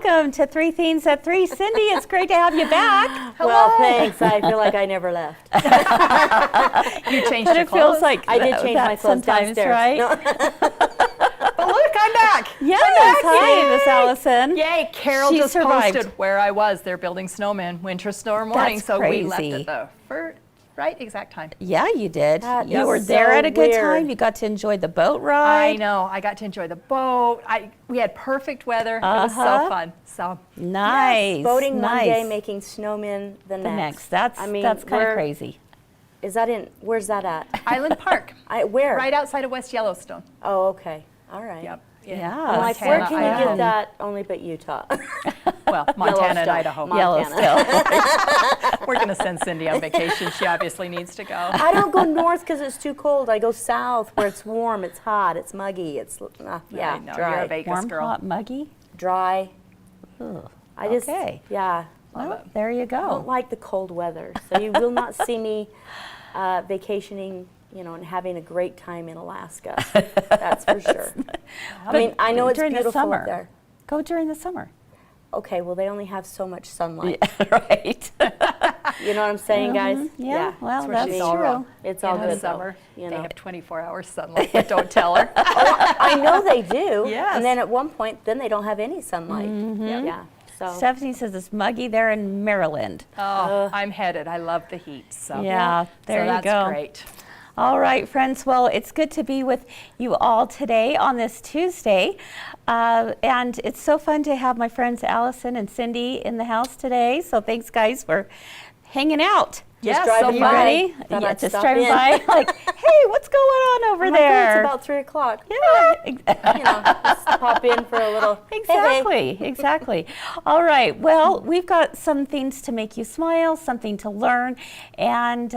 welcome to Three Themes at Three. Cindy, it's great to have you back. Hello. Well, thanks. I feel like I never left. You changed But your it feels clothes? like I did change my clothes sometimes, downstairs. right? No. But look, I'm back. Yes, I'm back. hi, Yay. Miss Allison. Yay, Carol She just survived. posted where I was. They're building snowmen, winter storm warning. That's so we left crazy. at the right exact time. Yeah, you did. That You is were there so at a good weird. time. You got to enjoy the boat ride. I know. I got to enjoy the boat. We had perfect weather. It was so fun. So Nice. Boating nice. one day, making snowmen the next. That's kind of crazy. Is that in? Where's that at? Island Park, Where? right outside of West Yellowstone. Oh, okay. All right. Yep. Yeah. I'm like, Montana, where can you Idaho. get that? Only but Utah. Well, Montana and Yellowstone. Idaho. Yellowstone. We're going to send Cindy on vacation. She obviously needs to go. I don't go north because it's too cold. I go south where it's warm, it's hot, it's muggy, it's I yeah, know, dry. you're a Vegas Warm, girl. hot, muggy. Dry. Ugh. I just Okay. yeah. Well, there you I don't go. like the cold weather, so you will not see me vacationing, and having a great time in Alaska. That's for sure. I mean, I know it's during the beautiful summer. up there. Go during the summer. Okay, well, they only have so much sunlight. Yeah, right. You know what I'm saying, guys? Yeah, well, where that's she's all wrong. true. It's all In good the though, summer, you they know. have 24-hour sunlight, but don't tell her. I know they do. Yes. And then at one point, then they don't have any sunlight. Yeah. So Stephanie says it's muggy there in Maryland. Oh, I'm headed. I love the heat. So Yeah, there you so that's go. great. All right, friends. Well, it's good to be with you all today on this Tuesday. And it's so fun to have my friends Allison and Cindy in the house today. So thanks, guys, for hanging out. Yes, driving so You by. fun. ready? Thought Yeah, I'd just stop driving in. by, like, hey, what's going on over I'm like, "Oh, there? it's about 3 o'clock. Yeah, exactly. Just pop in for a little. Hey, Exactly, exactly. All right, well, we've got some things to make you smile, something to learn, and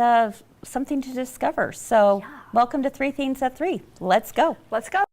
something to discover. So, welcome to Three Themes at Three. Let's go. Let's go.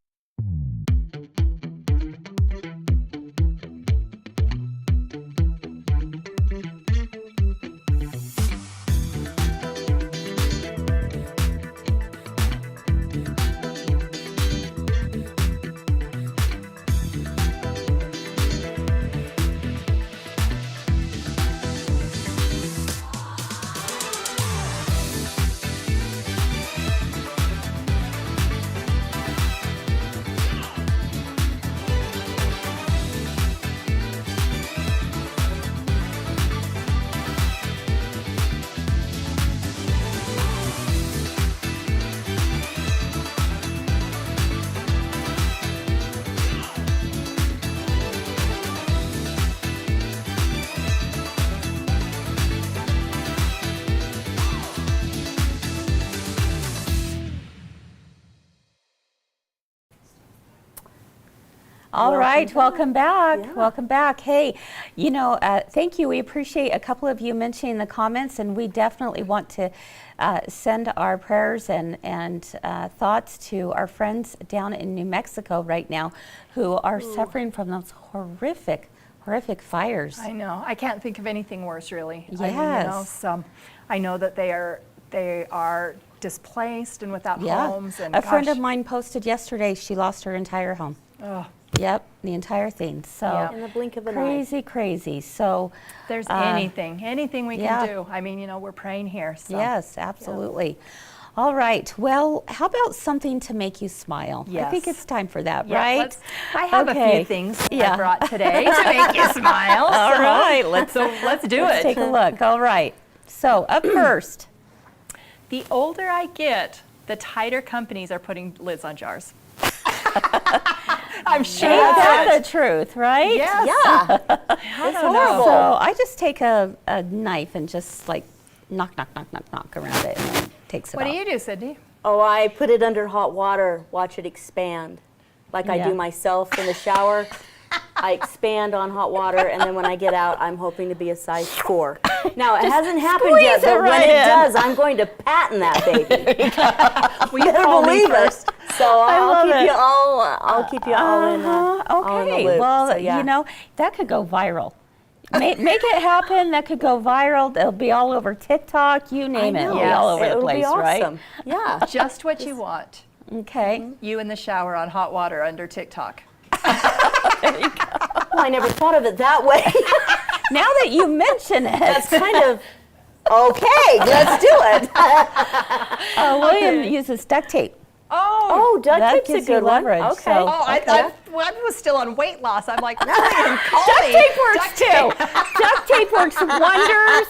All right, welcome back. Yeah. Welcome back. Hey, thank you. We appreciate a couple of you mentioning in the comments, and we definitely want to send our prayers and thoughts to our friends down in New Mexico right now who are suffering from those horrific fires. I know. I can't think of anything worse, really. Yes. So I know that they are displaced and without Yeah. homes. And A friend of gosh, mine posted yesterday she lost her entire home. oh, Yep, the entire thing. So Yeah. In the blink of an eye. crazy. So if there's anything we yeah. can do. I mean, we're praying here. So. yes, absolutely. All right. Well, how about something to make you smile? I think Yes. it's time for that, Yeah, right? I have a Okay. few things Yeah. I brought today to make you smile. All right, let's do let's it. take a look. All right. So up first. The older I get, the tighter companies are putting lids on jars. I'm sure Ain't that that's the truth, right? Yes. Yeah. I It's don't know. horrible. So I just take a knife and just like knock around it, and then it takes it What off. do you do, Cindy? Oh, I put it under hot water, watch it expand. Like I Yeah. do myself in the shower. I expand on hot water, and then when I get out, I'm hoping to be a size 4. Now, it hasn't happened yet, squeeze it but when right it in. does, I'm going to patent that baby. Will you Better call me believe it. first? So I'll love keep it. you all. I'll keep you all in. All in the Okay. loop. Well, So, yeah. that could go viral. Make it happen. That could go viral. It'll be all over TikTok. You name it. It'll be Yes. all over the It'll place, be awesome. right? Yeah. Just what you want. Okay. You in the shower on hot water under TikTok. Oh, I never thought of it that way. Now that you mention it. That's kind of, okay, let's do it. William uses duct tape. Oh, duct That tape's a gives you good one. leverage, Okay. so- Oh, Okay. I was still on weight loss. I'm like, William, call Duct me. tape works Duct too. tape. Duct tape works wonders.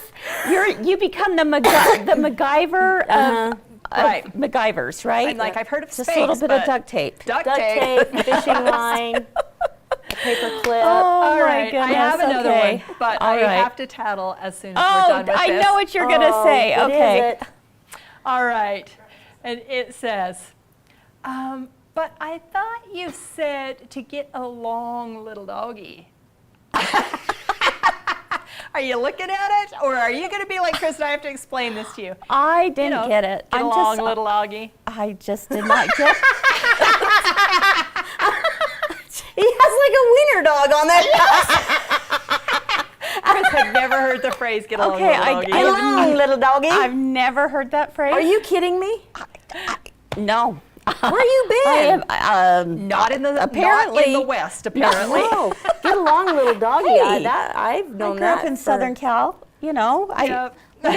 You become the MacGyver of Right. MacGyvers, right? I'm like, I've heard of Just a little Spanx, bit of but duct tape. Duct Duct tape. tape, fishing line, a paper clip. Oh All my right, goodness. I have another okay. one, but All I right. have to tattle as soon as Oh, we're done with I this. know what you're gonna say. What Okay. is it? All right, and it says, but I thought you said to get along, little doggy. Are you looking at it, or are you going to be like Kris and I have to explain this to you? I didn't get it. Get along, little doggy. I just did not get it. He has like a wiener dog on that. Kris had never heard the phrase "get along, Okay, little doggy." Get along, little doggy. I've never heard that phrase. Are you kidding me? No. Where you been? I am, Not in the apparently not in the West, apparently. No. Get along, little doggy. Hey. I've I known grew that up in for- Southern Cal. You know, Yep. we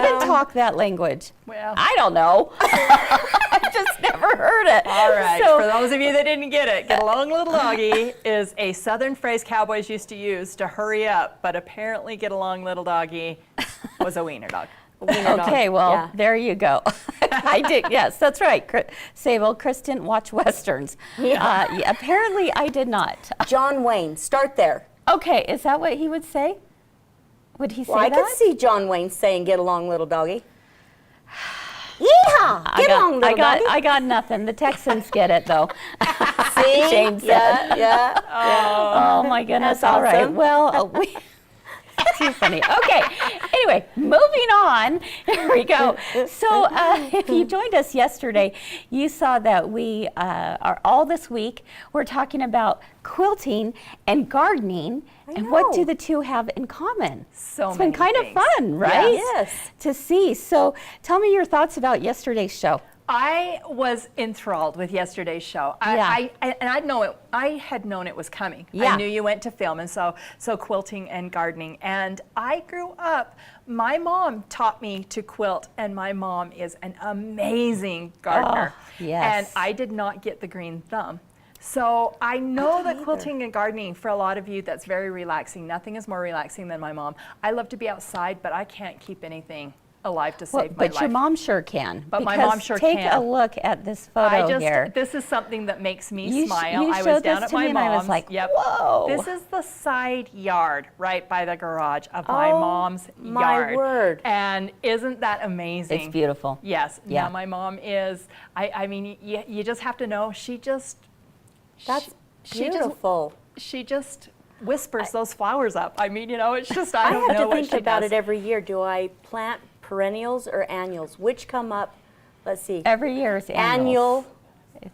didn't talk that language. Well. I don't know. I just never heard it. All right. So, For those of you that didn't get it, "get along, little doggy" is a Southern phrase cowboys used to use to hurry up, but apparently "get along, little doggy" was a wiener dog. okay, well, Yeah. there you go. I did. Yes, that's right. Sable, Kris didn't watch westerns. Yeah, apparently, I did not. John Wayne. Start there. Okay, is that what he would say? Would he say Well, I that? could see John Wayne saying, "Get along, little doggy." Yeehaw! Get along, little doggy. I got nothing. The Texans get it though. See? Shane said. Yeah. Oh my goodness! That's All right. awesome. Well, too funny. Okay. Anyway, moving on. Here we go. So, if you joined us yesterday, you saw that we are all this week. We're talking about quilting and gardening, and what know. do the two have in common? So it's been many kind things. of fun, right? Yes. To see. So, tell me your thoughts about yesterday's show. I was enthralled with yesterday's show. Yeah. I had known it was coming. Yeah. I knew you went to film, and so quilting and gardening. And I grew up. My mom taught me to quilt, and my mom is an amazing gardener. Oh, yes. And I did not get the green thumb. So I know that quilting and gardening, for a lot of you, that's very relaxing. Nothing is more relaxing than my mom. I love to be outside, but I can't keep anything alive to Well, save my life. but your mom sure can. But my because mom sure take can. a look at this photo here. This is something that makes me You smile. I showed was down this at to my me and mom's. I was like, yep. whoa. This is the side yard right by the garage of my Oh, mom's my yard. word. And isn't that amazing? It's beautiful. Yes. Yeah. Now my mom is, I mean, you just have to know, That's she beautiful. she just whispers those flowers up. I mean, it's just, I I don't have know to what think she about does. it every year. Do I plant perennials or annuals? Which come up? Let's see. Every year is Annual.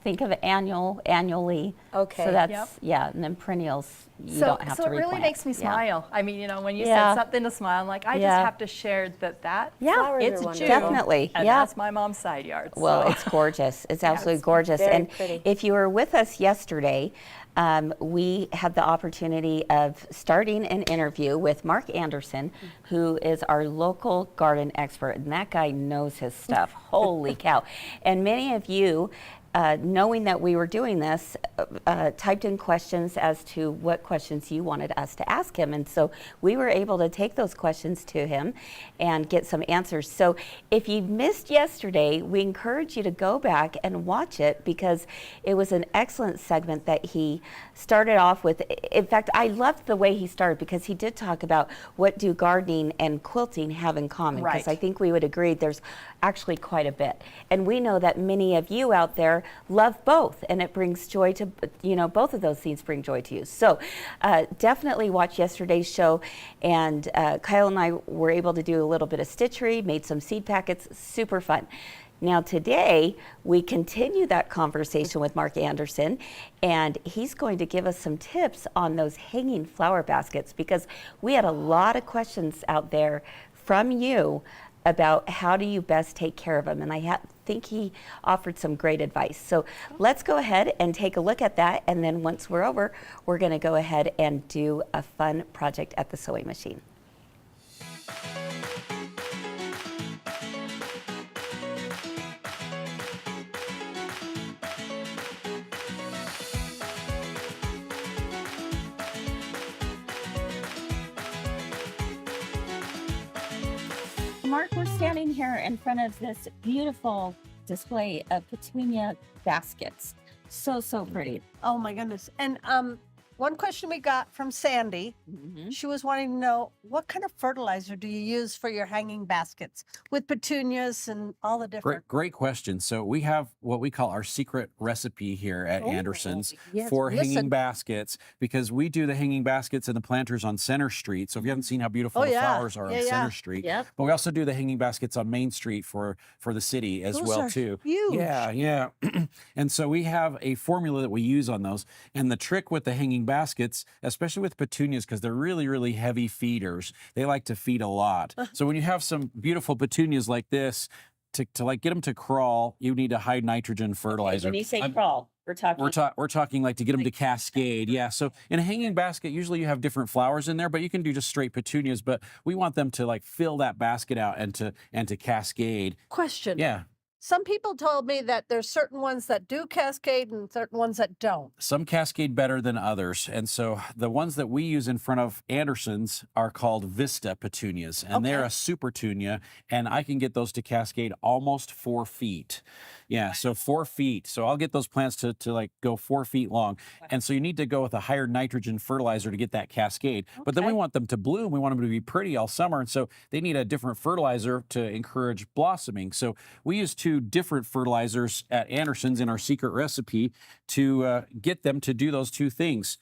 Think of annually. Okay. So that's, Yep. yeah, and then perennials, you So, don't have so to it really replant. makes me Yeah. smile. I mean, when you Yeah. said something to smile, I'm like, I Yeah. just have to share that Yeah, Flowers it's are a wonderful. June, Definitely, and yeah. that's my mom's side yard. Well, so. it's gorgeous. It's absolutely gorgeous. very And pretty. if you were with us yesterday, we had the opportunity of starting an interview with Mark Anderson, who is our local garden expert. And that guy knows his stuff. Holy cow. And many of you, knowing that we were doing this, typed in questions as to what questions you wanted us to ask him. And so we were able to take those questions to him and get some answers. So if you missed yesterday, we encourage you to go back and watch it because it was an excellent segment that he started off with. In fact, I loved the way he started because he did talk about what do gardening and quilting have in common. Because Right. I think we would agree there's actually quite a bit. And we know that many of you out there love both, and it brings joy to, both of those things bring joy to you. So definitely watch yesterday's show. And Kyle and I were able to do a little bit of stitchery, made some seed packets, super fun. Now today, we continue that conversation with Mark Anderson, and he's going to give us some tips on those hanging flower baskets because we had a lot of questions out there from you about how do you best take care of them. And I think he offered some great advice. So let's go ahead and take a look at that. And then once we're over, we're going to go ahead and do a fun project at the sewing machine. Mark, we're standing here in front of this beautiful display of petunia baskets. So pretty. Oh my goodness. And one question we got from Sandy, she was wanting to know, what kind of fertilizer do you use for your hanging baskets with petunias and all the different? Great question. So we have what we call our secret recipe here at Anderson's yes, for hanging listen. baskets, because we do the hanging baskets and the planters on Center Street. So if you haven't seen how beautiful Oh, the yeah. flowers are Yeah, on yeah. Center Street, but we also do the hanging baskets on Main Street for the city as Those well are too. huge. Yeah. And so we have a formula that we use on those. And the trick with the hanging baskets, especially with petunias, because they're really, really heavy feeders, they like to feed a lot. So when you have some beautiful petunias like this, to like get them to crawl, you need a high nitrogen fertilizer. When you say crawl, we're talking We're talking like to get them to cascade. Yeah. So in a hanging basket, usually you have different flowers in there, but you can do just straight petunias. But we want them to like fill that basket out and to cascade. Question. Yeah. Some people told me that there's certain ones that do cascade and certain ones that don't. Some cascade better than others. And so the ones that we use in front of Anderson's are called Vista petunias, and they're a super tunia, and I can get those to cascade almost 4 feet. Yeah, so 4 feet. So I'll get those plants to like go 4 feet long. And so you need to go with a higher nitrogen fertilizer to get that cascade. But then we want them to bloom. We want them to be pretty all summer. And so they need a different fertilizer to encourage blossoming. So we use 2 different fertilizers at Anderson's in our secret recipe to get them to do those 2 things.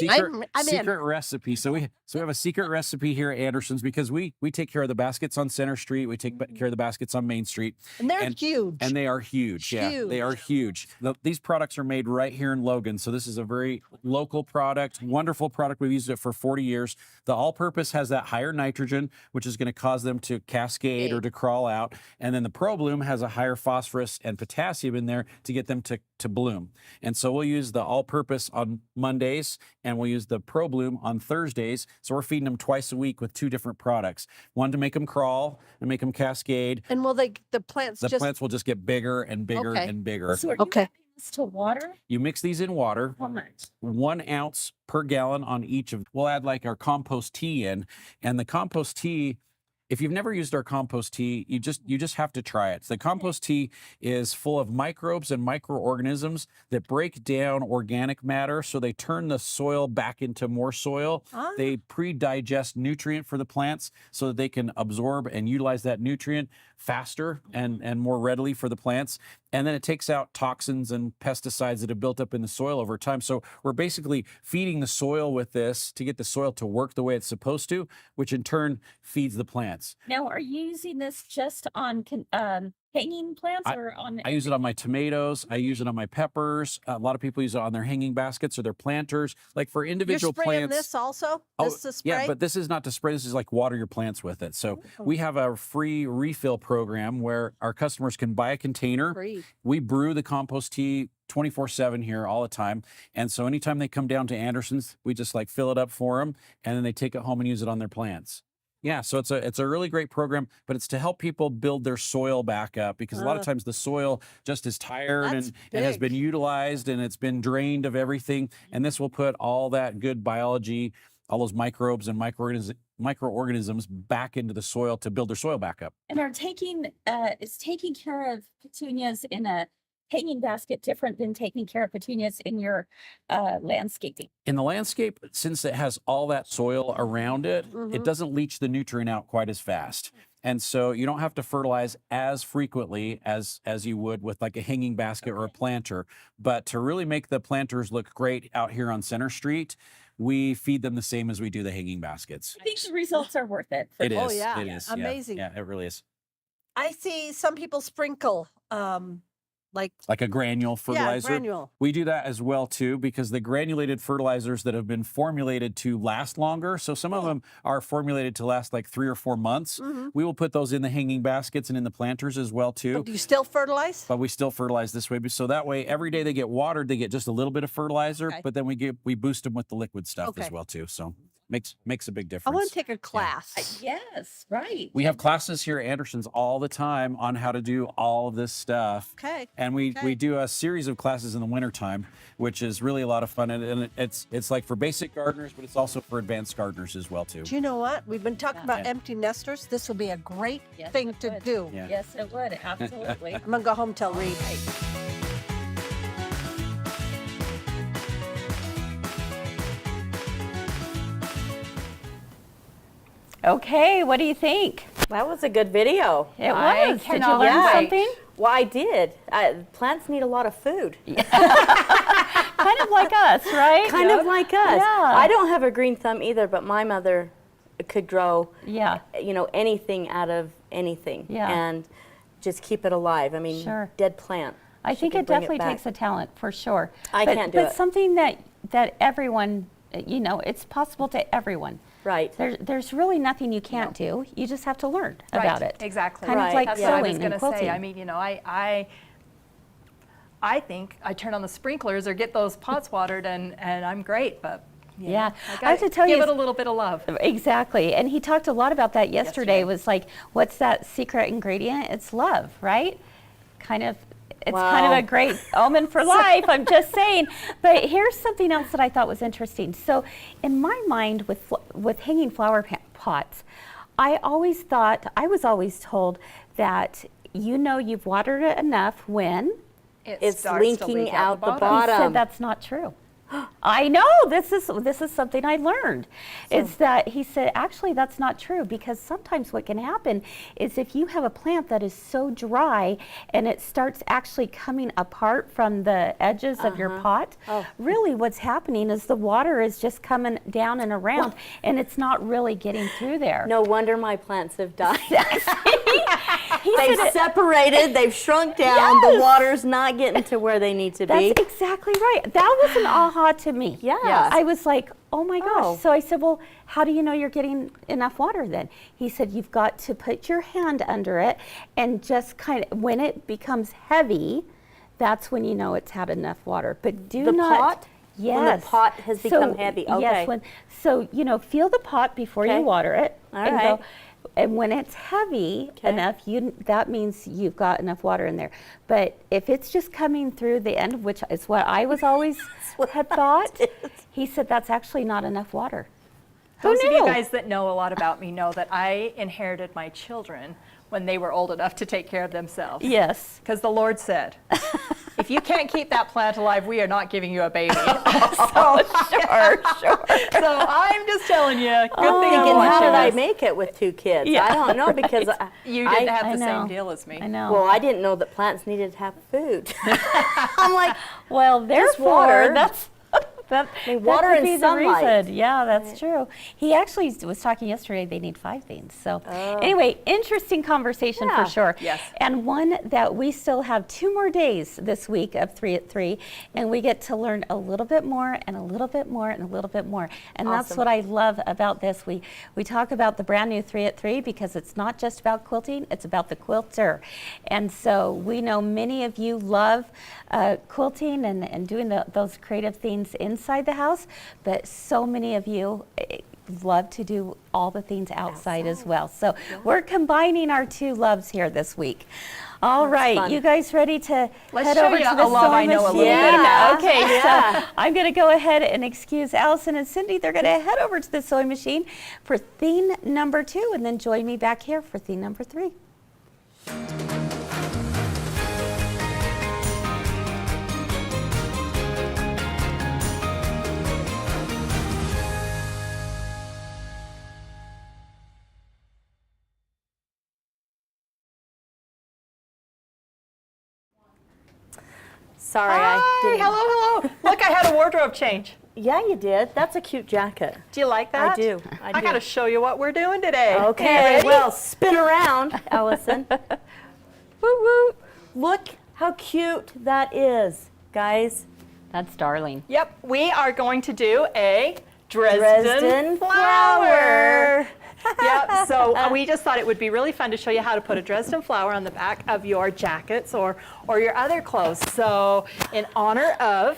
I'm in. Secret recipe. So we have a secret recipe here at Anderson's because we take care of the baskets on Center Street. We take care of the baskets on Main Street. And they're huge. And they are huge. Yeah, they are huge. These products are made right here in Logan. So this is a very local product, wonderful product. We've used it for 40 years. The all-purpose has that higher nitrogen, which is going to cause them to cascade or to crawl out. And then the Pro Bloom has a higher phosphorus and potassium in there to get them to bloom. And so we'll use the all-purpose on Mondays, and we'll use the Pro Bloom on Thursdays. So we're feeding them twice a week with 2 different products. One to make them crawl and make them cascade. And will the plants Plants will just get bigger and bigger and bigger. So are you adding this to water? You mix these in water. How much? 1 ounce per gallon on each of. We'll add like our compost tea in, and the compost tea, if you've never used our compost tea, you just have to try it. The compost tea is full of microbes and microorganisms that break down organic matter, so they turn the soil back into more soil. They pre-digest nutrient for the plants so that they can absorb and utilize that nutrient faster and more readily for the plants. And then it takes out toxins and pesticides that have built up in the soil over time. So we're basically feeding the soil with this to get the soil to work the way it's supposed to, which in turn feeds the plants. Now, are you using this just on hanging plants or on? I use it on my tomatoes. I use it on my peppers. A lot of people use it on their hanging baskets or their planters. Like for individual You're spraying plants. this also? This to spray? Yeah, but this is not to spray. This is like water your plants with it. So we have a free refill program where our customers can buy a container. Free. We brew the compost tea 24/7 here all the time. And so anytime they come down to Anderson's, we just like fill it up for them, and then they take it home and use it on their plants. Yeah, so it's a really great program, but it's to help people build their soil back up, because a lot of times the soil just is tired and has been utilized and it's been drained of everything. And this will put all that good biology, all those microbes and microorganisms back into the soil to build their soil back up. And is taking care of petunias in a hanging basket different than taking care of petunias in your landscaping? In the landscape, since it has all that soil around it, it doesn't leach the nutrient out quite as fast. And so you don't have to fertilize as frequently as you would with like a hanging basket or a planter. But to really make the planters look great out here on Center Street, we feed them the same as we do the hanging baskets. I think the results are worth it. It is. Oh, yeah. It is. Amazing. Yeah, it really is. I see some people sprinkle like a granule fertilizer. granule. We do that as well too, because the granulated fertilizers that have been formulated to last longer, so some of them are formulated to last like 3 or 4 months. We will put those in the hanging baskets and in the planters as well too. But do you still fertilize? But we still fertilize this way, so that way every day they get watered, they get just a little bit of fertilizer, Okay. but then we boost them with the liquid stuff as Okay. well too. So makes a big I difference. want to take a class. Yes, right. We have classes here at Anderson's all the time on how to do all of this stuff. Okay. And we Okay. do a series of classes in the wintertime, which is really a lot of fun. And it's like for basic gardeners, but it's also for advanced gardeners as well too. Do you know what? We've been talking about Yeah. empty nesters. This will be a great Yes, thing it to would. do. Yeah. Yes, it would. Absolutely. I'm going to go home tell Reed. Okay, what do you think? That was a good video. It I was. Did you cannot learn wait. something? Well, I did. Plants need a lot of food. Kind of like us, right? Kind of like us. Yeah. I don't have a green thumb either, but my mother could grow, Yeah. anything out of anything. Yeah. And just keep it alive. I mean, Sure. dead plant. I She think could it bring definitely back. takes a talent for sure. I can't do but it. something that everyone, it's possible to everyone. Right. There's really nothing you can't do. You just have to learn about it. Exactly. Kind Right. of like That's what I was sewing going and to quilting. say. I mean, I think I turn on the sprinklers or get those pots watered and I'm great, but you Yeah. know, I have to tell give you, it a little bit of love. exactly. And he talked a lot about that yesterday. Yesterday. Was like, what's that secret ingredient? It's love, right? It's kind of Wow. a great omen for life. I'm just saying. But here's something else that I thought was interesting. So, in my mind, with hanging flower pots, I was always told that you've watered it enough when It It's starts to leaking leak out the he bottom. said that's not true. I know, this is something I learned. It's that he said actually that's not true, because sometimes what can happen is if you have a plant that is so dry and it starts actually coming apart from the edges of your pot, really what's happening is the water is just coming down and around and it's not really getting through there. No wonder my plants have died. He They've said it- separated, they've shrunk down, the water's not getting to where they need to be. That's exactly right. That was an aha to me. Yeah. Yes. I was like, oh my gosh. Oh. So I said, well, how do you know you're getting enough water then? He said, you've got to put your hand under it and just kind of, when it becomes heavy, that's when you know it's had enough water. But do The not. pot? Yes. When the pot has become heavy, okay. Yes. Feel the pot before Okay. you water it. All and right. and when it's heavy Okay. enough, that means you've got enough water in there. But if it's just coming through the end, which is what I was always had thought, he said that's actually not enough water. Who Those of knew? you guys that know a lot about me know that I inherited my children when they were old enough to take care of themselves. Yes. Because the Lord said, if you can't keep that plant alive, we are not giving you a baby. Sure, sure. So I'm just telling you, good thing I'm Thinking, how did I watching make it with 2 kids? Yeah, I don't know, because this. You didn't have I the know. same deal as me. I know. well, I didn't know that plants needed to have food. I'm like, Well, therefore, water. that's that. I mean, water that could and be the sunlight. reason. Yeah, that's true. He actually was talking yesterday. They need 5 things. So anyway, interesting conversation Yeah. for sure. Yes. And one that we still have 2 more days this week of 3 at 3, and we get to learn a little bit more and a little bit more and a little bit more. And that's Awesome. what I love about this. We talk about the brand new 3 at 3 because it's not just about quilting; it's about the quilter. And so we know many of you love quilting and doing those creative things inside the house, but so many of you love to do all the things outside as well. So we're combining our 2 loves here this week. All right, fun. you guys ready to Let's head show over you to the a love I sewing know a machine? little bit about. Okay, Yeah. so I'm going to go ahead and excuse Allison and Cindy. They're going to head over to the sewing machine for theme number 2, and then join me back here for theme number 3. sorry, I Hi, didn't. hello. Look, I had a wardrobe change. Yeah, you did. That's a cute jacket. Do you like that? I do. I do. got to show you what we're doing today. Okay, Ready? well, spin around, Allison. Woo woo. Look how cute that is, guys. That's darling. Yep, we are going to do a Dresden flower. Yep, so we just thought it would be really fun to show you how to put a Dresden flower on the back of your jackets or your other clothes. So in honor of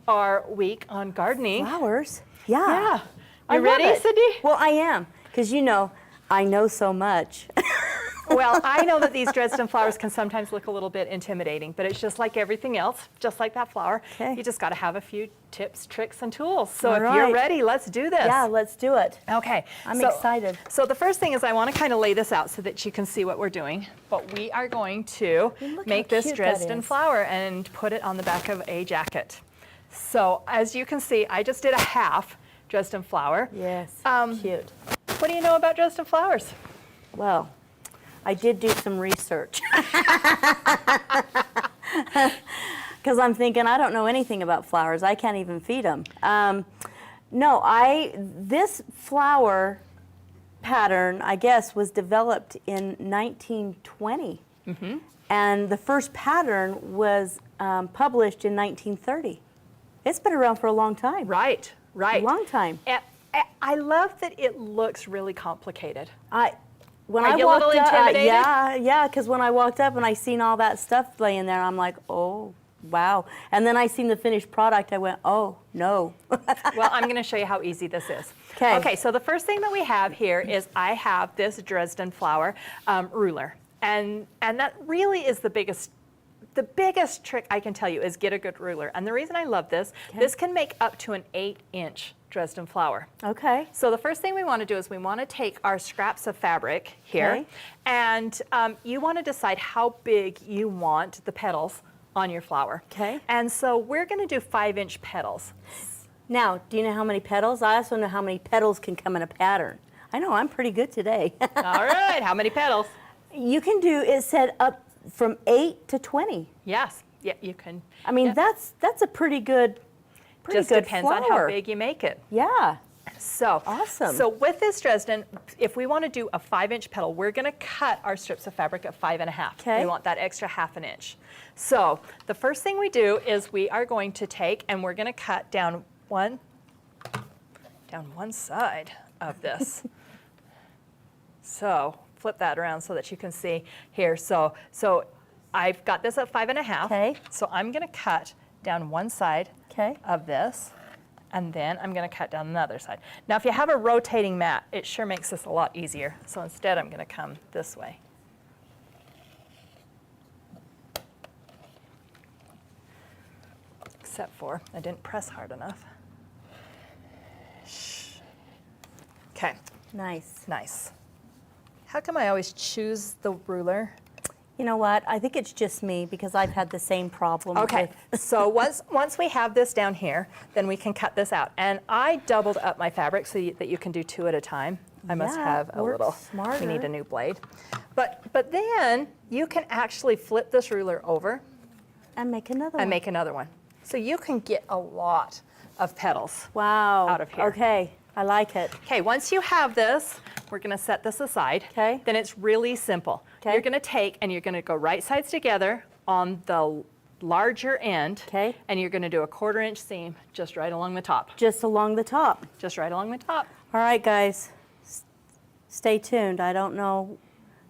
our week on gardening. Flowers? Yeah. Yeah. I You love ready, it. Cindy? Well, I am, because you know, I know so much. Well, I know that these Dresden flowers can sometimes look a little bit intimidating, but it's just like everything else, just like that flower. Okay. You just got to have a few tips, tricks, and tools. So All if right. you're ready, let's do this. Yeah, let's do it. Okay. I'm so- excited. So the first thing is I want to kind of lay this out so that you can see what we're doing. But we are going to look make how this cute that Dresden is. flower and put it on the back of a jacket. So as you can see, I just did a half Dresden flower. Yes, cute. What do you know about Dresden flowers? Well, I did do some research. Because I'm thinking, I don't know anything about flowers. I can't even feed them. This flower pattern, I guess, was developed in 1920. And the first pattern was published in 1930. It's been around for a long time. Right, right. A long time. I love that it looks really complicated. When Are I you a walked little up, intimidated? yeah, because when I walked up and I seen all that stuff laying there, I'm like, oh, wow. And then I seen the finished product, I went, oh, no. Well, I'm going to show you how easy this is. 'Kay. Okay, so the first thing that we have here is I have this Dresden flower ruler. And that really is the biggest trick I can tell you is get a good ruler. And the reason I love this, this can make up to an 8-inch Dresden flower. Okay. So the first thing we want to do is we want to take our scraps of fabric here, Okay. and you want to decide how big you want the petals on your flower. Okay. And so we're going to do 5-inch petals. Now, do you know how many petals? I also know how many petals can come in a pattern. I know, I'm pretty good today. All right, how many petals? You can do, it said up from 8 to 20. Yes, yeah, you can. I mean, yeah. that's a pretty good Just depends on how big you make it. Yeah. So Awesome. So with this Dresden, if we want to do a 5-inch petal, we're going to cut our strips of fabric at 5.5. Okay. We want that extra 1/2 inch. So the first thing we do is we are going to take and we're going to cut down one side of this. So flip that around so that you can see here. So I've got this at 5.5. Okay. So I'm going to cut down one side Okay. of this, and then I'm going to cut down another side. Now, if you have a rotating mat, it sure makes this a lot easier. So instead, I'm going to come this way. Except for I didn't press hard enough. Okay, Nice. nice. How come I always choose the ruler? You know what? I think it's just me because I've had the same problem. Okay, with- so once we have this down here, then we can cut this out. And I doubled up my fabric so that you can do 2 at a time. I must Yeah, have a works little. smarter. We need a new blade. But then you can actually flip this ruler over And make another one. and make another one. So you can get a lot of petals. Wow. out of here. Okay, I like it. Okay, once you have this, we're going to set this aside. Okay. Then it's really simple. Okay. You're going to take and you're going to go right sides together on the larger end. Okay. And you're going to do a 1/4 inch seam just right along the top. Just along the top. Just right along the top. All right, guys, stay tuned. I don't know.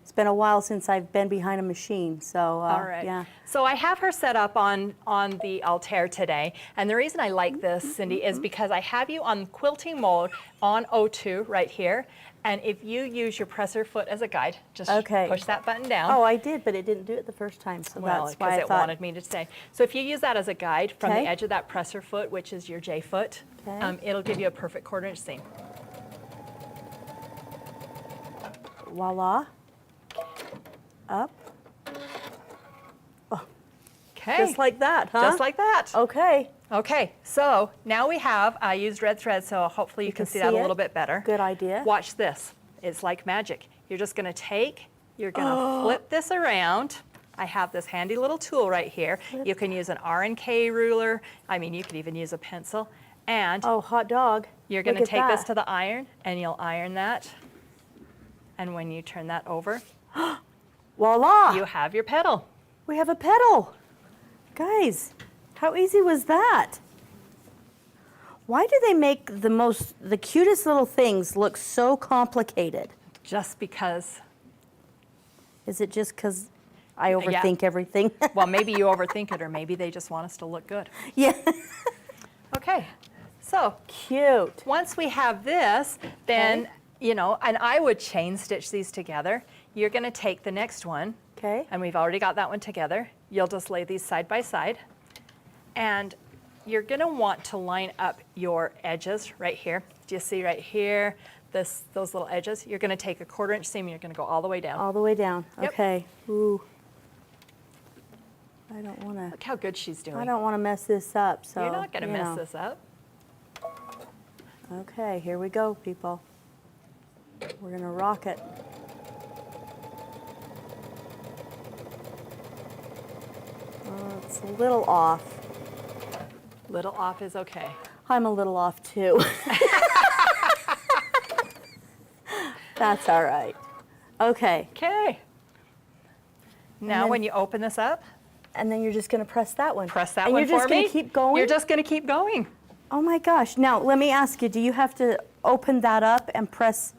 It's been a while since I've been behind a machine, so All right. yeah. So I have her set up on the Altair today. And the reason I like this, Cindy, is because I have you on quilting mode on O2 right here. And if you use your presser foot as a guide, just Okay. push that button down. Oh, I did, but it didn't do it the first time, so Well, that's why because I it thought. wanted me to stay. So if you use that as a guide from Okay. the edge of that presser foot, which is your J foot, Okay. it'll give you a perfect 1/4 inch seam. Voila. Up. Okay. Just like that, huh? Just like that. Okay. Okay, so now we have, I used red thread, so hopefully you can see that a it. little bit better. Good idea. Watch this. It's like magic. You're just going to you're going to flip this around. I have this handy little tool right here. You can use an R&K ruler. I mean, you could even use a pencil. And Oh, hot dog. you're going to Look at take this that. to the iron, and you'll iron that. And when you turn that over, Voila. you have your petal. We have a petal. Guys, how easy was that? Why do they make the cutest little things look so complicated? Just because, Is it just because I overthink everything? well, maybe you overthink it, or maybe they just want us to look good. Yeah. Okay, so Cute. once we have this, then, you know, and I would chain stitch these together. You're gonna take the next one, Okay. and we've already got that one together. You'll just lay these side by side, and you're gonna want to line up your edges right here. Do you see right here, those little edges? You're gonna take a 1/4 inch seam, and you're gonna go all the way down. All the way down. Yep. Okay. Ooh. I don't want to. Look how good she's doing. I don't want to mess this up. So You're not gonna you mess know. this up. Okay, here we go, people. We're gonna rock it. Oh, it's a little off. Little off is okay. I'm a little off too. That's all right. Okay, Okay. Now then- when you open this up, and then you're just gonna press that one. press that and one you're just for gonna me. keep going. You're just gonna keep going. Oh my gosh! Now let me ask you: do you have to open that up and press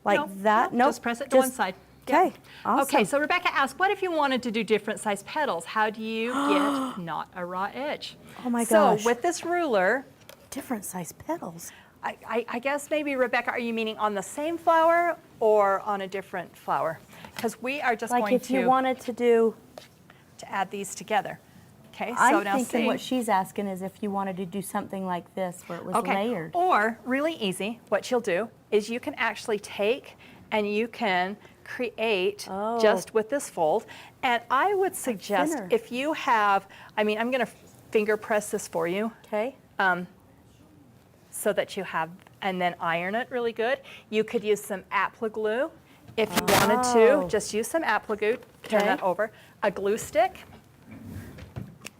like No, that? no, Nope, just press it to one side. Okay. Yep. Awesome. Okay, so Rebecca asked, what if you wanted to do different size petals? How do you get not a raw edge? Oh my So gosh. with this ruler, different size petals. I guess maybe, Rebecca, are you meaning on the same flower or on a different flower? Because we are just Like going if you to wanted to do. add these together. Okay, so I'm now thinking see. what she's asking is if you wanted to do something like this where it was Okay, layered. or really easy, what you'll do is you can actually take and you can create Oh. just with this fold. And I would suggest thinner. if you have, I mean, I'm gonna finger press this for you Okay. so that you have, and then iron it really good. You could use some apple glue. If you wanted Oh. to, just use some apple glue, turn Okay. that over. A glue stick.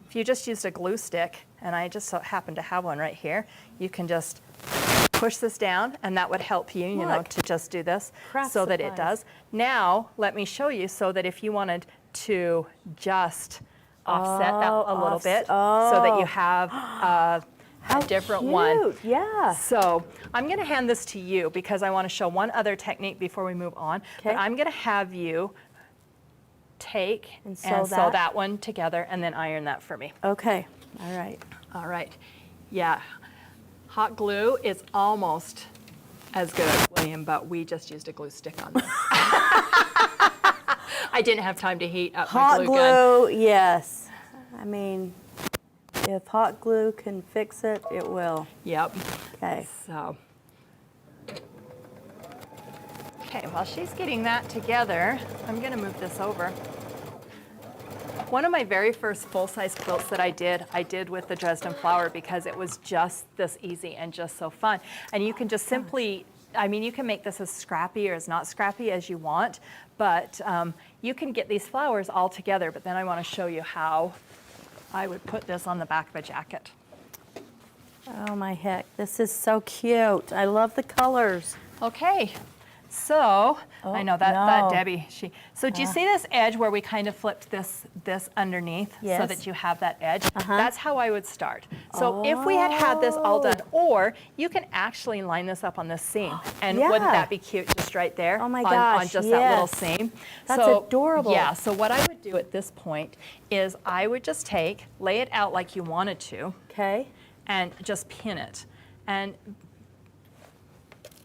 If you just used a glue stick, and I just so happen to have one right here, you can just push this down, and that would help you, you know, Look. to just do this Craft so that it supplies. does. Now, let me show you so that if you wanted to just offset that a little bit so that you have a different one. Cute. Yeah. So I'm going to hand this to you because I want to show one other technique before we move on. But Okay. I'm going to have you take And and sew sew that? that one together and then iron that for me. Okay. All right. All right. Yeah. Hot glue is almost as good, William, but we just used a glue stick on this. I didn't have time to heat up Hot my glue gun. glue, yes. I mean, if hot glue can fix it, it will. Yep. Okay. So. Okay, while she's getting that together, I'm going to move this over. One of my very first full-size quilts that I did with the Dresden flower because it was just this easy and just so fun. And you can just simply, I mean, you can make this as scrappy or as not scrappy as you want, but you can get these flowers all together. But then I want to show you how I would put this on the back of a jacket. Oh my heck, this is so cute. I love the colors. Okay, so I know that no. Debbie, so do you see this edge where we kind of flipped this underneath so Yes. that you have that edge? That's how I would start. So if we had this all done, or you can actually line this up on this seam, and wouldn't Yeah. that be cute just right there Oh my on gosh, just that little yes. seam? That's So, adorable. Yeah, so what I would do at this point is I would just lay it out like you wanted to, Okay. and just pin it. And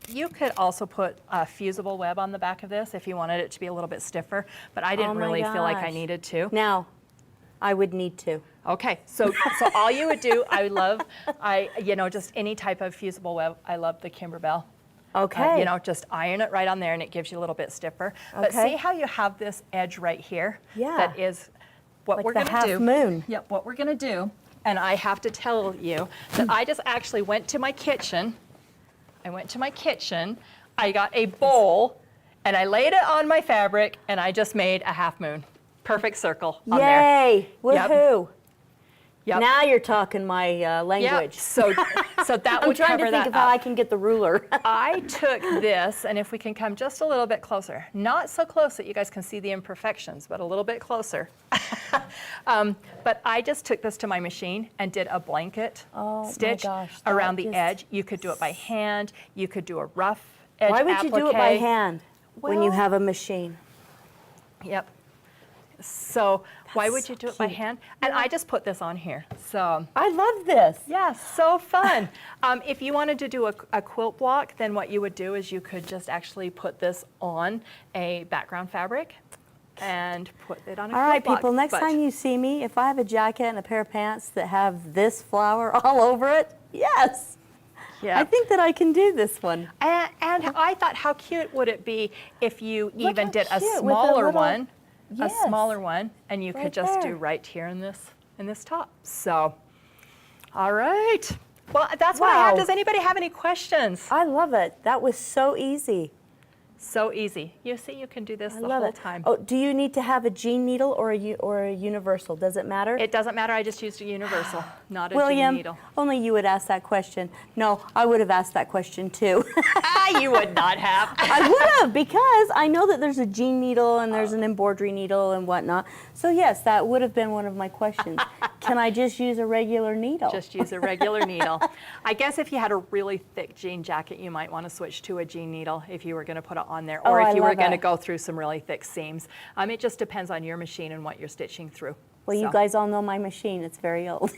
you could also put a fusible web on the back of this if you wanted it to be a little bit stiffer, but I didn't Oh my really feel like I gosh. needed to. Now, I would need to. Okay, so all you would do, just any type of fusible web. I love the Kimberbell. Okay. Just iron it right on there and it gives you a little bit stiffer. But Okay. see how you have this edge right here? Yeah. That is what Like we're the going to half do. moon. Yep, what we're going to do. And I have to tell you that I just actually went to my kitchen. I got a bowl and I laid it on my fabric and I just made a half moon. Perfect circle on there. Yay! Woohoo! Yep. Now you're talking my Yep. language. So So that I'm would trying cover to think that of how I up. can get the ruler. I took this, and if we can come just a little bit closer, not so close that you guys can see the imperfections, but a little bit closer. But I just took this to my machine and did a blanket Oh, my stitch gosh, that around the just- edge. You could do it by hand. You could do a rough edge Why would you do it by applique. hand when you Well- have a machine? Yep. So why would That's you so do it by cute. hand? And I just put this on here. So I love this. yeah, so fun. If you wanted to do a quilt block, then what you would do is you could just actually put this on a background fabric and put it on a All quilt right, block. people, next But- time you see me, if I have a jacket and a pair of pants that have this flower all over it, yes. Yeah. I think that I can do this one. And I thought, how cute would it be if you Look even how did a cute with a smaller little- one, Yes. a smaller one, and you Right could just there. do right here in this top. So, all right. Well, that's what I have. Wow. Does anybody have any questions? I love it. That was so easy. So easy. You see, you can do this I the love whole it. time. Oh, do you need to have a jean needle or a universal? Does it matter? It doesn't matter. I just used a universal, not a William, G needle. only you would ask that question. No, I would have asked that question too. You would not have. I would have, because I know that there's a jean needle and there's an embroidery needle and whatnot. So yes, that would have been one of my questions. Can I just use a regular needle? Just use a regular needle. I guess if you had a really thick jean jacket, you might want to switch to a jean needle if you were going to put it on there, or Oh, if I you were love going to it. go through some really thick seams. It just depends on your machine and what you're stitching through. Well, you So, guys all know my machine. It's very old.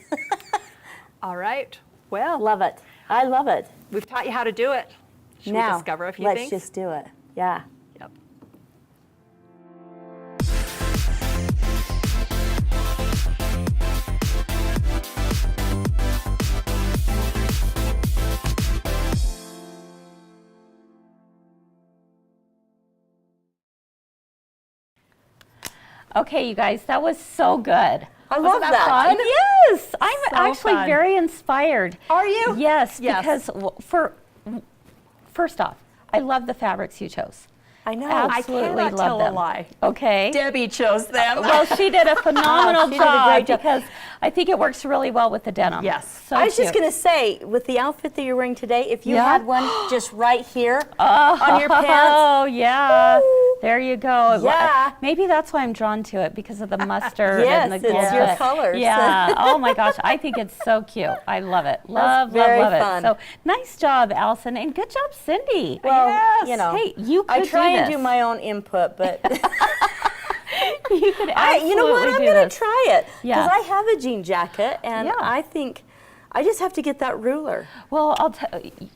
all right. Well, Love it. I love it. we've taught you how to do it. Should Now, we discover a few let's things? just do it. Yeah. Yep. Okay, you guys, that was so good. I Wasn't love that. fun? Yes, I'm So actually fun. very inspired. Are you? Yes, Yes. because first off, I love the fabrics you chose. I know. Absolutely I cannot love tell them. a lie. Okay. Debbie chose them. Well, she did a phenomenal She did a job great job. because I think it works really well with the denim. Yes. So I was just cute. going to say, with the outfit that you're wearing today, if you Yeah. had one just right here on your pants. Oh, yeah. Woo. There you go. Yeah. Maybe that's why I'm drawn to it, because of the mustard Yes, and the it's gold. your But colors. Yeah. Oh my gosh, I think it's so cute. I love it. Love, very love, love fun. it. So nice job, Allison, and good job, Cindy. Well, Yes. you know, Hey, you I could try do and this. do my own input, but You could absolutely you know what? I'm do going to this. try it because Yeah. I have a jean jacket, and Yeah. I think I just have to get that ruler. Well, I'll tell you.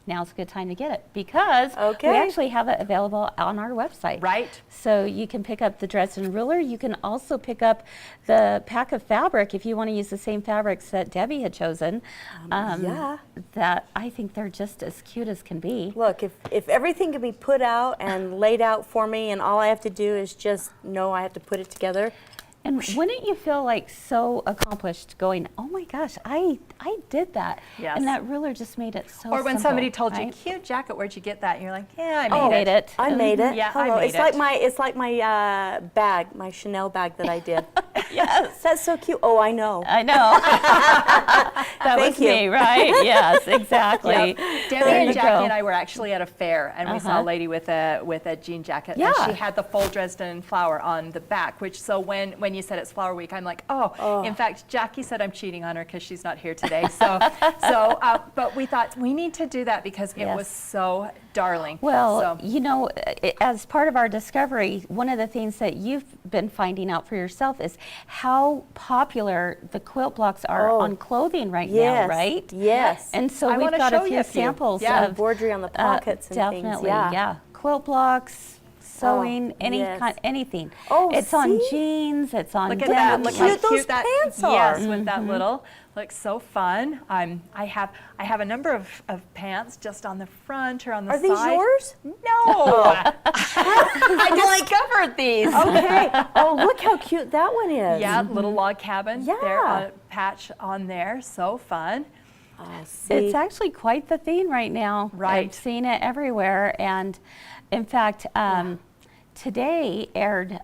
Now's a good time to get it because we Okay. actually have it available on our website. Right. So you can pick up the Dresden ruler. You can also pick up the pack of fabric if you want to use the same fabrics that Debbie had chosen. Yeah. That I think they're just as cute as can be. Look, if everything can be put out and laid out for me, and all I have to do is just know I have to put it together. And wouldn't you feel like so accomplished going, oh my gosh, I did that. Yes. And that ruler just made it so Or when simple, somebody told you, right? cute jacket, where'd you get that? And you're like, yeah, I I made made it. I made it. Yeah, I Hello. made it's like it. my bag, my Chanel bag that I did. Yes. That's so cute. Oh, I know. I know. That Thank was you. me, right? Yes, exactly. Debbie There and you Jackie go. and I were actually at a fair, and we saw Uh-huh. a lady with a jean jacket, Yeah. and she had the full Dresden flower on the back. Which so when you said it's Flower Week, I'm like, oh. In fact, Jackie said I'm cheating on her because she's not here today. But we thought we need to do that because it Yes. was so darling. Well, So- you know, as part of our discovery, one of the things that you've been finding out for yourself is how popular the quilt blocks are Oh. on clothing right Yes. now, right? Yes. And so I we've wanna got show a you few a few. samples Yeah. of Embroidery on the pockets and things, definitely, yeah. Quilt blocks, sewing, yes. anything. Oh, it's on see? jeans, it's on Look at denim. that! Look how cute those cute that pants are. Yes, with that little, looks so fun. I have a number of pants just on the front or on the Are side. these yours? No, I discovered these. Okay. Oh, look how cute that one is. Yeah, little log cabin. There, Yeah. patch on there. So fun. Oh, see. It's actually quite the theme right now. Right. I've seen it everywhere. And in fact, today aired,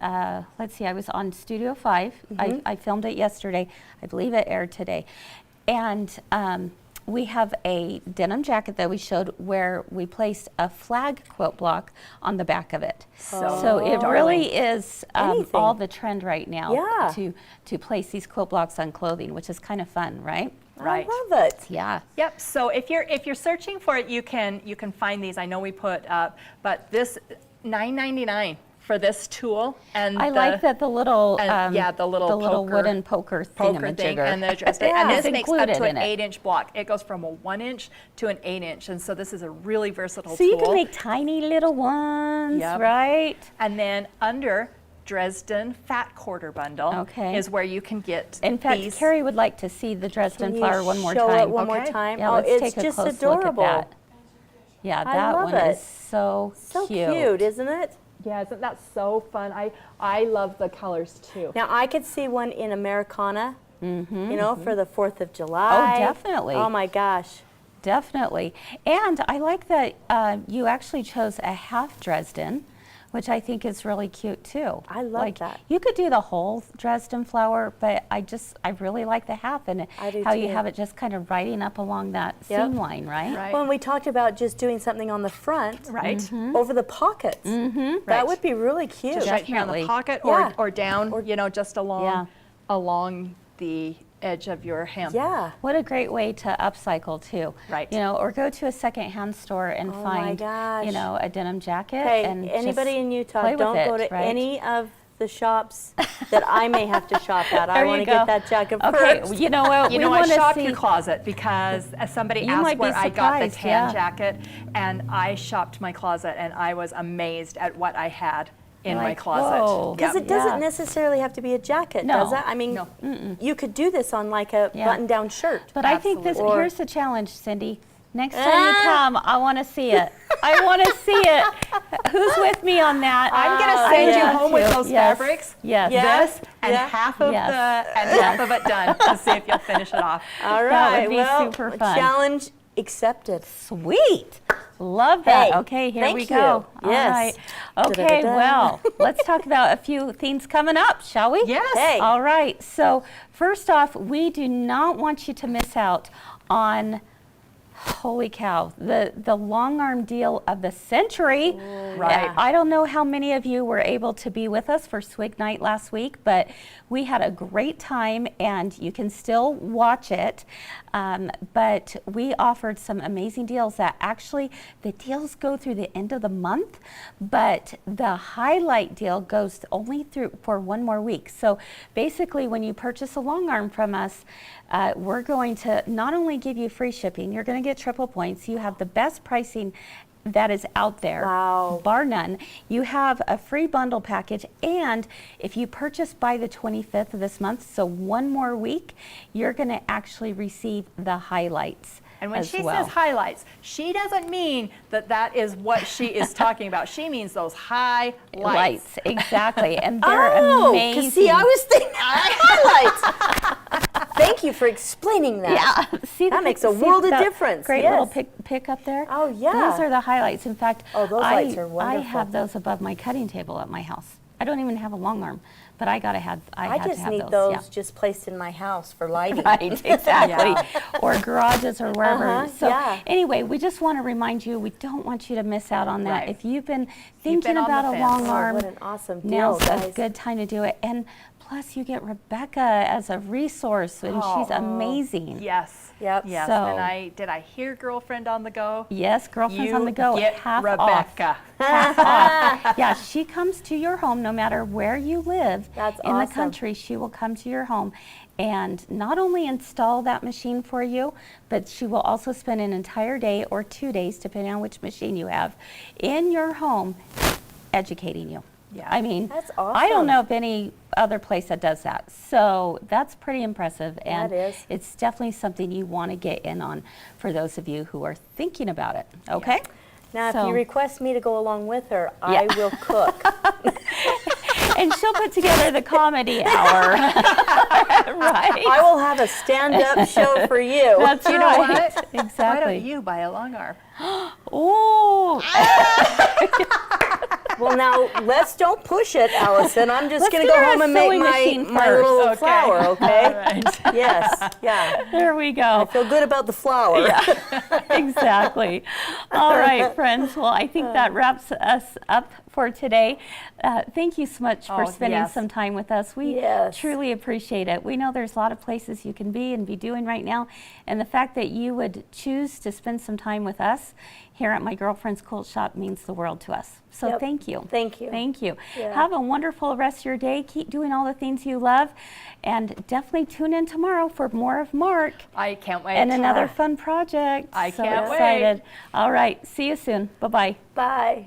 let's see, I was on Studio 5. I filmed it yesterday. I believe it aired today. And we have a denim jacket that we showed where we placed a flag quilt block on the back of it. So it really is all the trend right now Yeah. to place these quilt blocks on clothing, which is kind of fun, right? Right. I love it. Yeah. Yep. So if you're searching for it, you can find these. I know we put up, but this $9.99 for this tool, and I like that the little the little poker, wooden poker thing, thingamajigger. and the Dresden, and this It's makes up included to an in it. 8-inch block. It goes from a 1-inch to an 8-inch, and so this is a really versatile So tool. you can make tiny little ones, Yep. right? And then under Dresden Fat Quarter Bundle Okay. is where you can get In fact, these. Carrie would like to see the Dresden Can you flower one more show time. it one more Okay. time? Yeah, Oh, let's it's take a just close adorable. look at that. Yeah, I that love one it. is so Cute, isn't it? Yeah, isn't that so fun? I love the colors too. Now I could see one in Americana, you know, for the 4th of July. Oh, definitely. Oh my gosh. Definitely. And I like that you actually chose a half Dresden, which I think is really cute too. I love that. You could do the whole Dresden flower, but I really like the half and I do how you too. have it just kind of riding up along that Yep. seam line, right? Right. When we talked about just doing something on the front, Right. over the pockets, that Right. would be really cute. Just right here on the Definitely. pocket Yeah. or down, you know, just along the edge of your hem. Yeah. What a great way to upcycle too. Right. You know, or go to a secondhand store and Oh my find, gosh. you know, a denim jacket. Hey, and anybody just in Utah, play with don't go it, to right? any of the shops that I may have to shop at. I There want you to get go. that jacket Okay, first. you know what? You we know, I want to shop see. your closet because somebody You asked might be where I got the surprised, tan yeah. jacket, and I shopped my closet, and I was amazed at what I had in my Like, closet. whoa. Because Yep. it doesn't Yeah. necessarily have to be a jacket, No. does it? I mean, No. you could do this on like a Yeah. button-down shirt. But I think this. Or- Here's the challenge, Cindy. Next time you come, I want to see it. I want to see it. Who's with me on that? I'm gonna I send you want home with to. those Yes. fabrics. Yes. Yeah. This and Yeah. half of Yes. half of it done to see if you'll finish it off. All That right, would be well, super fun. challenge accepted. Sweet. Love that. Hey, Okay, here thank we you. go. Yes. All right. Okay, Da-da-da-da. well, let's talk about a few things coming up, shall we? Yes. Hey. All right. So, first off, we do not want you to miss out on, holy cow, the long arm deal of the century. Right. I don't know how many of you were able to be with us for Swig Night last week, but we had a great time and you can still watch it. But we offered some amazing deals that actually, the deals go through the end of the month, but the highlight deal goes only through for one more week. So basically, when you purchase a long arm from us, we're going to not only give you free shipping, you're going to get triple points. You have the best pricing that is out there, Wow. bar none. You have a free bundle package, and if you purchase by the 25th of this month, so one more week, you're going to actually receive the highlights. And when as she well. says highlights, she doesn't mean that is what she is talking about. She means those highlights. Lights, exactly, and they're Oh, amazing. because see, I was thinking highlights. Thank you for explaining that. Yeah, see That the makes pic- a see world of that difference, Great little yes. pick up there. Oh, yeah. Those are the highlights. In fact, Oh, those lights are I wonderful. have those above my cutting table at my house. I don't even have a long arm, but I I had just to have need those. those just placed in my house for lighting. Right, exactly. Or garages or wherever. Uh-huh, So yeah. anyway, we just want to remind you, we don't want you to miss out on that. Right. If you've been You've thinking been on about the a fence. long Oh, arm, what an awesome deal, now's a guys. good time to do it. And plus you get Rebecca as a resource, and she's amazing. Yes. Yep. Yes. So- And did I hear girlfriend on the go? Yes, girlfriends You on the go, get half Rebecca. off. Half off. Yeah, she comes to your home no matter where you live That's in the awesome. country. She will come to your home and not only install that machine for you, but she will also spend an entire day or 2 days, depending on which machine you have, in your home educating you. Yeah. I mean, That's I awesome. don't know of any other place that does that. So that's pretty impressive. And is. it's definitely something you want to get in on for those of you who are thinking about it. Okay? Now, if So- you request me to go along with her, Yeah. I will cook. And she'll put together the comedy hour. Right? I will have a stand-up show for you. That's You know right. what? Exactly. Why don't you buy a long arm? Oh, Well, now let's don't push it, Allison. I'm just Let's going to get go our home and make sewing machine my first. little Okay. flower, okay? All right. Yes, yeah. There we go. Feel good about the flower. Exactly. All right, friends. Well, I think that wraps us up for today. Thank you so much for Oh, spending yes. some time with us. We Yes. truly appreciate it. We know there's a lot of places you can be and be doing right now, and the fact that you would choose to spend some time with us here at My Girlfriend's Quilt Shop means the world to us. So Yep. thank you. Thank you. Thank you. Yeah. Have a wonderful rest of your day. Keep doing all the things you love, and definitely tune in tomorrow for more of Mark I can't wait. and another fun project. I So can't wait. excited. All right. See you soon. Bye-bye. Bye.